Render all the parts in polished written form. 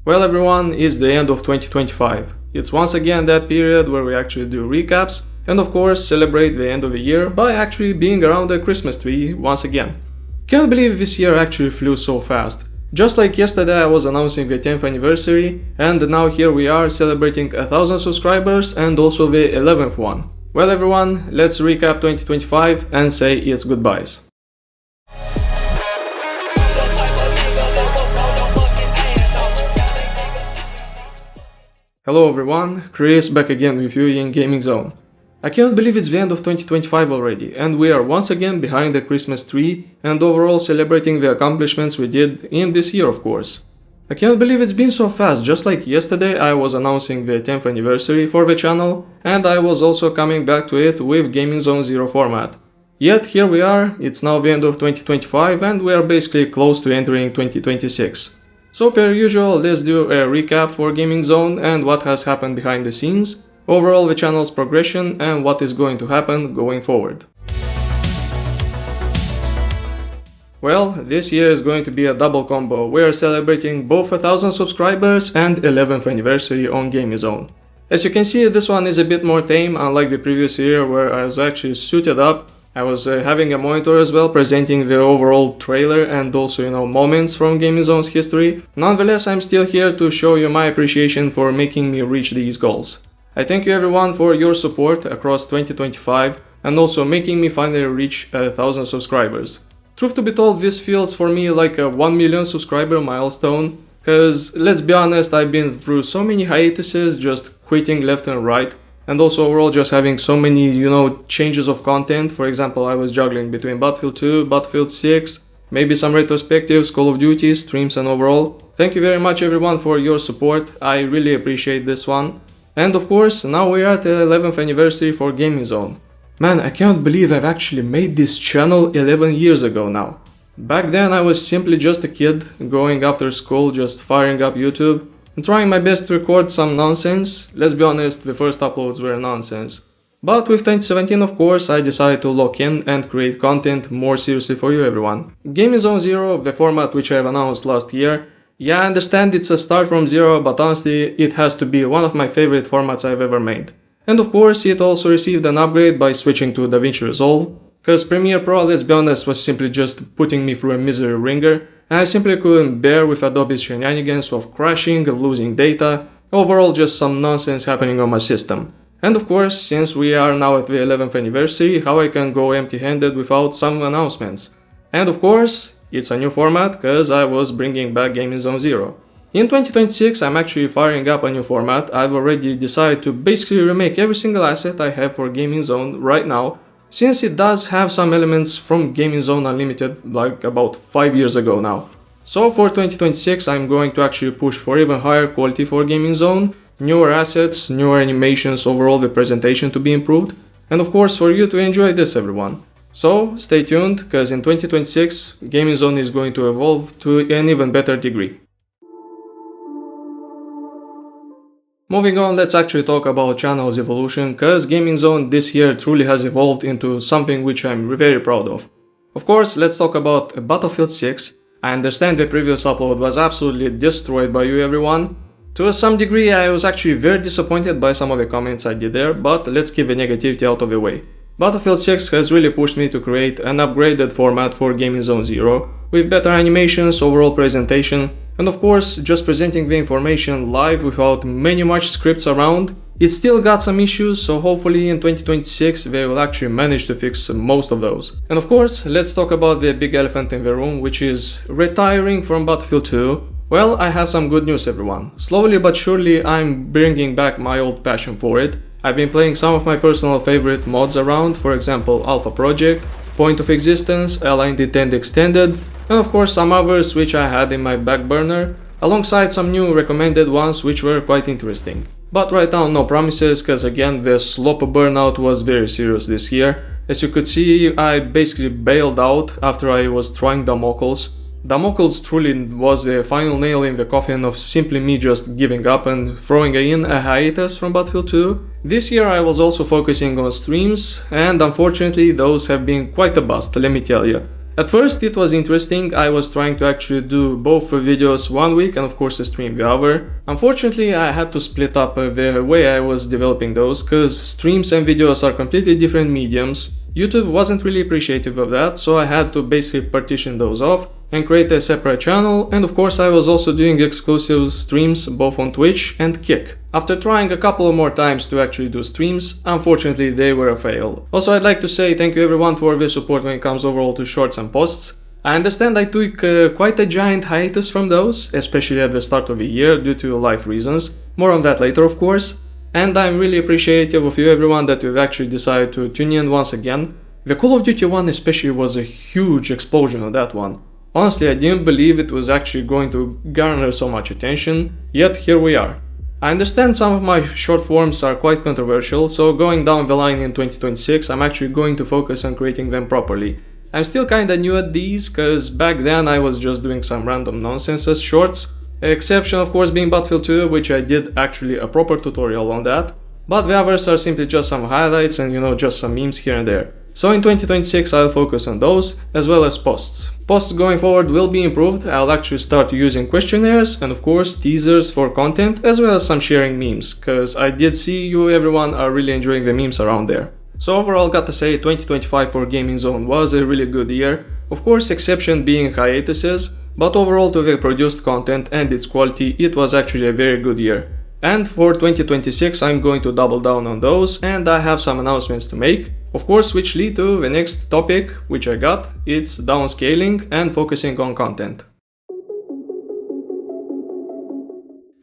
Well everyone, it's the end of 2025. It's once again that period where we actually do recaps and of course celebrate the end of the year by actually being around the Christmas tree once again. Can't believe this year actually flew so fast. Just like yesterday I was announcing the 10th anniversary and now here we are celebrating 1000 subscribers and also the 11th one. Well everyone, let's recap 2025 and say its goodbyes. Hello everyone, Chris back again with you in Gaming Zone. I cannot believe it's the end of 2025 already, and we are once again behind the Christmas tree and overall celebrating the accomplishments we did in this year of course. I cannot believe it's been so fast, just like yesterday I was announcing the 10th anniversary for the channel and I was also coming back to it with Gaming Zone 0 format. Yet here we are, it's now the end of 2025 and we are basically close to entering 2026. So per usual, let's do a recap for Gaming Zone and what has happened behind the scenes, overall the channel's progression and what is going to happen going forward. Well, this year is going to be a double combo. We are celebrating both 1000 subscribers and 11th anniversary on Gaming Zone. As you can see, this one is a bit more tame, unlike the previous year where I was actually suited up. I was having a monitor as well, presenting the overall trailer and also, moments from Gaming Zone's history. Nonetheless, I'm still here to show you my appreciation for making me reach these goals. I thank you everyone for your support across 2025 and also making me finally reach 1000 subscribers. Truth to be told, this feels for me like a 1 million subscriber milestone, cause let's be honest, I've been through so many hiatuses, just quitting left and right. And also overall just having so many, changes of content. For example, I was juggling between Battlefield 2, Battlefield 6, maybe some retrospectives, Call of Duty, streams and overall. Thank you very much everyone for your support, I really appreciate this one. And of course, now we are at the 11th anniversary for Gaming Zone. Man, I can't believe I've actually made this channel 11 years ago now. Back then I was simply just a kid, going after school, just firing up YouTube. I'm trying my best to record some nonsense. Let's be honest, the first uploads were nonsense. But with 2017 of course I decided to lock in and create content more seriously for you everyone. Gaming Zone 0, the format which I have announced last year. Yeah, I understand it's a start from zero, but honestly it has to be one of my favorite formats I've ever made. And of course it also received an upgrade by switching to DaVinci Resolve. Cause Premiere Pro, let's be honest, was simply just putting me through a misery ringer. And I simply couldn't bear with Adobe's shenanigans of crashing, losing data, overall just some nonsense happening on my system. And of course, since we are now at the 11th anniversary, how I can go empty-handed without some announcements. And of course, it's a new format, cause I was bringing back Gaming Zone 0. In 2026 I'm actually firing up a new format. I've already decided to basically remake every single asset I have for Gaming Zone right now, since it does have some elements from Gaming Zone Unlimited like about 5 years ago now. So for 2026 I'm going to actually push for even higher quality for Gaming Zone, newer assets, newer animations, overall the presentation to be improved, and of course for you to enjoy this everyone. So stay tuned, cause in 2026 Gaming Zone is going to evolve to an even better degree. Moving on, let's actually talk about channel's evolution, cause Gaming Zone this year truly has evolved into something which I'm very proud of. Of course, let's talk about Battlefield 6. I understand the previous upload was absolutely destroyed by you everyone. To some degree I was actually very disappointed by some of the comments I did there, but let's keep the negativity out of the way. Battlefield 6 has really pushed me to create an upgraded format for Gaming Zone 0, with better animations, overall presentation, and of course just presenting the information live without many much scripts around. It still got some issues, so hopefully in 2026 they will actually manage to fix most of those. And of course, let's talk about the big elephant in the room, which is retiring from Battlefield 2. Well, I have some good news everyone. Slowly but surely I'm bringing back my old passion for it. I've been playing some of my personal favorite mods around, for example Alpha Project, Point of Existence, Aligned Intent Extended, and of course some others which I had in my back burner, alongside some new recommended ones which were quite interesting. But right now no promises, cause again the slop burnout was very serious this year. As you could see, I basically bailed out after I was trying Damocles. Damocles truly was the final nail in the coffin of simply me just giving up and throwing in a hiatus from Battlefield 2. This year I was also focusing on streams, and unfortunately those have been quite a bust, let me tell you. At first it was interesting, I was trying to actually do both videos one week and of course a stream the other. Unfortunately I had to split up the way I was developing those, cause streams and videos are completely different mediums. YouTube wasn't really appreciative of that, so I had to basically partition those off and create a separate channel, and of course I was also doing exclusive streams both on Twitch and Kick. After trying a couple more times to actually do streams, unfortunately they were a fail. Also I'd like to say thank you everyone for the support when it comes overall to shorts and posts. I understand I took quite a giant hiatus from those, especially at the start of the year due to life reasons, more on that later of course. And I'm really appreciative of you everyone that you've actually decided to tune in once again. The Call of Duty one especially was a huge explosion on that one. Honestly, I didn't believe it was actually going to garner so much attention, yet here we are. I understand some of my short forms are quite controversial, so going down the line in 2026 I'm actually going to focus on creating them properly. I'm still kinda new at these, cause back then I was just doing some random nonsense as shorts. Exception of course being Battlefield 2, which I did actually a proper tutorial on that, but the others are simply just some highlights and just some memes here and there. So in 2026 I'll focus on those, as well as posts. Posts going forward will be improved, I'll actually start using questionnaires and of course teasers for content, as well as some sharing memes, cause I did see you everyone are really enjoying the memes around there. So overall gotta say 2025 for Gaming Zone was a really good year, of course exception being hiatuses, but overall to the produced content and its quality it was actually a very good year. And for 2026 I'm going to double down on those, and I have some announcements to make, of course, which lead to the next topic which I got, it's downscaling and focusing on content.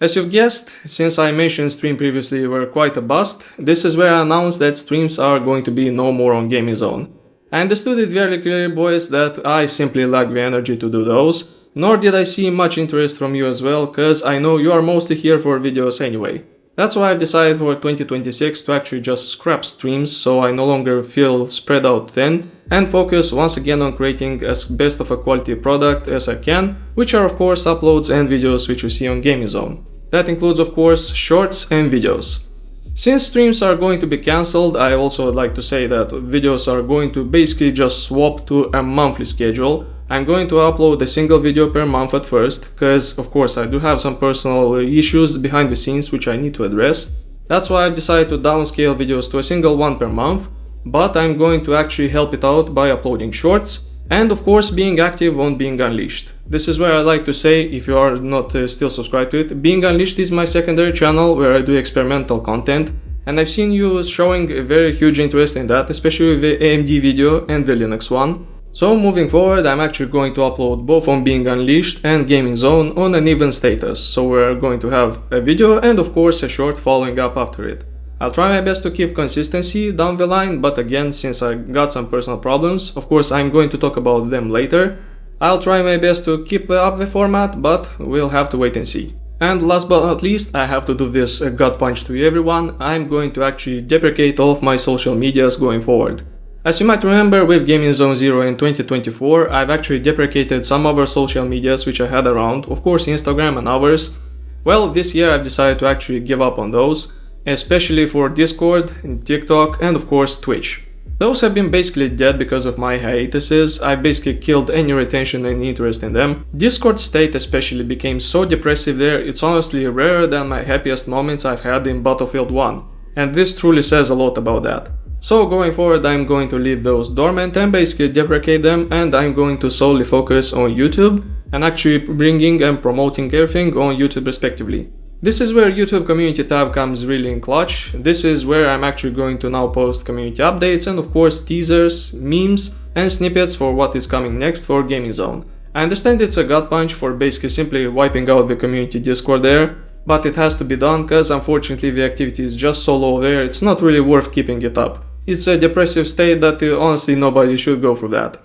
As you've guessed, since I mentioned stream previously were quite a bust, this is where I announced that streams are going to be no more on Gaming Zone. I understood it very clearly, boys, that I simply lack the energy to do those, nor did I see much interest from you as well, cause I know you are mostly here for videos anyway. That's why I've decided for 2026 to actually just scrap streams, so I no longer feel spread out thin, and focus once again on creating as best of a quality product as I can, which are of course uploads and videos which you see on Gaming Zone. That includes of course shorts and videos. Since streams are going to be cancelled, I also would like to say that videos are going to basically just swap to a monthly schedule. I'm going to upload a single video per month at first, cause of course I do have some personal issues behind the scenes which I need to address. That's why I've decided to downscale videos to a single one per month, but I'm going to actually help it out by uploading shorts, and of course being active on Being Unleashed. This is where I like to say, if you are not still subscribed to it, Being Unleashed is my secondary channel where I do experimental content, and I've seen you showing a very huge interest in that, especially with the AMD video and the Linux one. So moving forward I'm actually going to upload both on Being Unleashed and Gaming Zone on an even status, so we're going to have a video and of course a short following up after it. I'll try my best to keep consistency down the line, but again, since I got some personal problems, of course I'm going to talk about them later. I'll try my best to keep up the format, but we'll have to wait and see. And last but not least, I have to do this gut punch to everyone, I'm going to actually deprecate all of my social medias going forward. As you might remember, with Gaming Zone 0 in 2024, I've actually deprecated some other social medias which I had around, of course Instagram and others. Well, this year I've decided to actually give up on those, especially for Discord, TikTok and of course Twitch. Those have been basically dead because of my hiatuses, I basically killed any retention and interest in them. Discord state especially became so depressive there, it's honestly rarer than my happiest moments I've had in Battlefield 1, and this truly says a lot about that. So going forward I'm going to leave those dormant and basically deprecate them, and I'm going to solely focus on YouTube and actually bringing and promoting everything on YouTube respectively. This is where YouTube community tab comes really in clutch. This is where I'm actually going to now post community updates and of course teasers, memes and snippets for what is coming next for Gaming Zone. I understand it's a gut punch for basically simply wiping out the community Discord there, but it has to be done cause unfortunately the activity is just so low there, it's not really worth keeping it up. It's a depressive state that honestly nobody should go through that.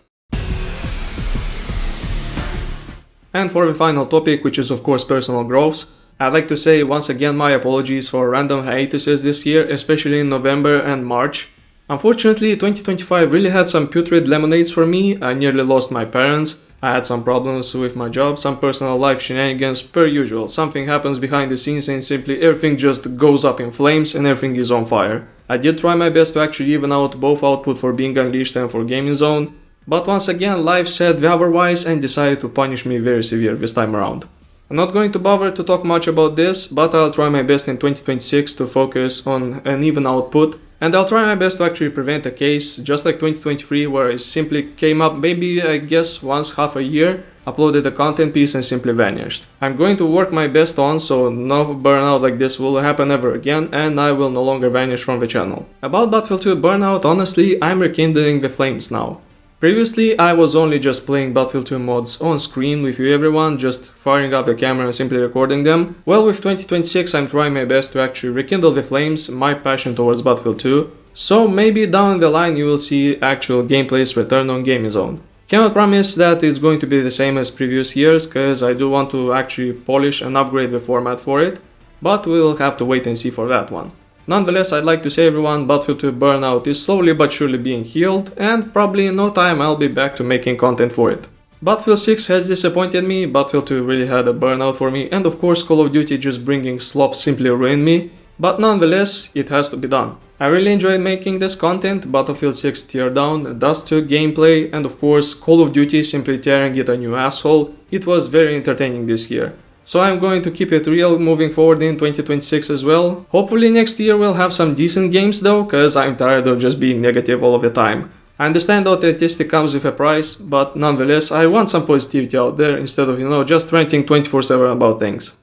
And for the final topic, which is of course personal growths, I'd like to say once again my apologies for random hiatuses this year, especially in November and March. Unfortunately 2025 really had some putrid lemonades for me, I nearly lost my parents, I had some problems with my job, some personal life shenanigans per usual, something happens behind the scenes and simply everything just goes up in flames and everything is on fire. I did try my best to actually even out both output for Being Unleashed and for Gaming Zone, but once again life said otherwise and decided to punish me very severe this time around. I'm not going to bother to talk much about this, but I'll try my best in 2026 to focus on an even output, and I'll try my best to actually prevent a case just like 2023 where it simply came up maybe I guess once half a year, uploaded a content piece and simply vanished. I'm going to work my best on so no burnout like this will happen ever again and I will no longer vanish from the channel. About Battlefield 2 burnout, honestly, I'm rekindling the flames now. Previously, I was only just playing Battlefield 2 mods on screen with you everyone, just firing up the camera and simply recording them. Well, with 2026 I'm trying my best to actually rekindle the flames, my passion towards Battlefield 2, so maybe down the line you will see actual gameplay's return on GameZone. Cannot promise that it's going to be the same as previous years, cause I do want to actually polish and upgrade the format for it, but we will have to wait and see for that one. Nonetheless, I'd like to say everyone, Battlefield 2 burnout is slowly but surely being healed, and probably in no time I'll be back to making content for it. Battlefield 6 has disappointed me, Battlefield 2 really had a burnout for me, and of course Call of Duty just bringing slop simply ruined me, but nonetheless, it has to be done. I really enjoyed making this content, Battlefield 6 Teardown, Dust 2 gameplay, and of course Call of Duty simply tearing it a new asshole. It was very entertaining this year. So I'm going to keep it real moving forward in 2026 as well. Hopefully next year we'll have some decent games though, cause I'm tired of just being negative all of the time. I understand authenticity comes with a price, but nonetheless I want some positivity out there instead of, just ranting 24/7 about things.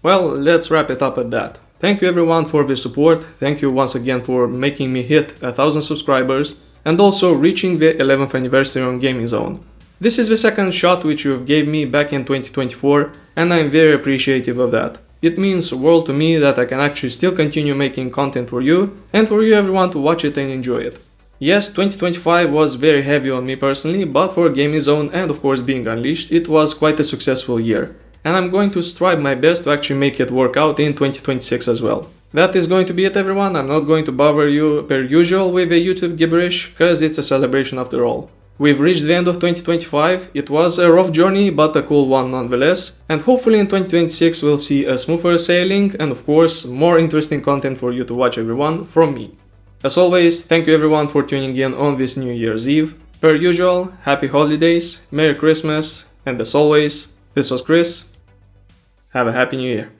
Well, let's wrap it up at that. Thank you everyone for the support, thank you once again for making me hit 1,000 subscribers, and also reaching the 11th anniversary on GameZone. This is the second shot which you gave me back in 2024 and I'm very appreciative of that. It means the world to me that I can actually still continue making content for you and for you everyone to watch it and enjoy it. Yes, 2025 was very heavy on me personally, but for GameZone and of course being Unleashed, it was quite a successful year. And I'm going to strive my best to actually make it work out in 2026 as well. That is going to be it everyone, I'm not going to bother you per usual with the YouTube gibberish, cause it's a celebration after all. We've reached the end of 2025, it was a rough journey but a cool one nonetheless, and hopefully in 2026 we'll see a smoother sailing and of course more interesting content for you to watch everyone from me. As always, thank you everyone for tuning in on this New Year's Eve. Per usual, happy holidays, Merry Christmas, and as always, this was Chris. Have a happy New Year.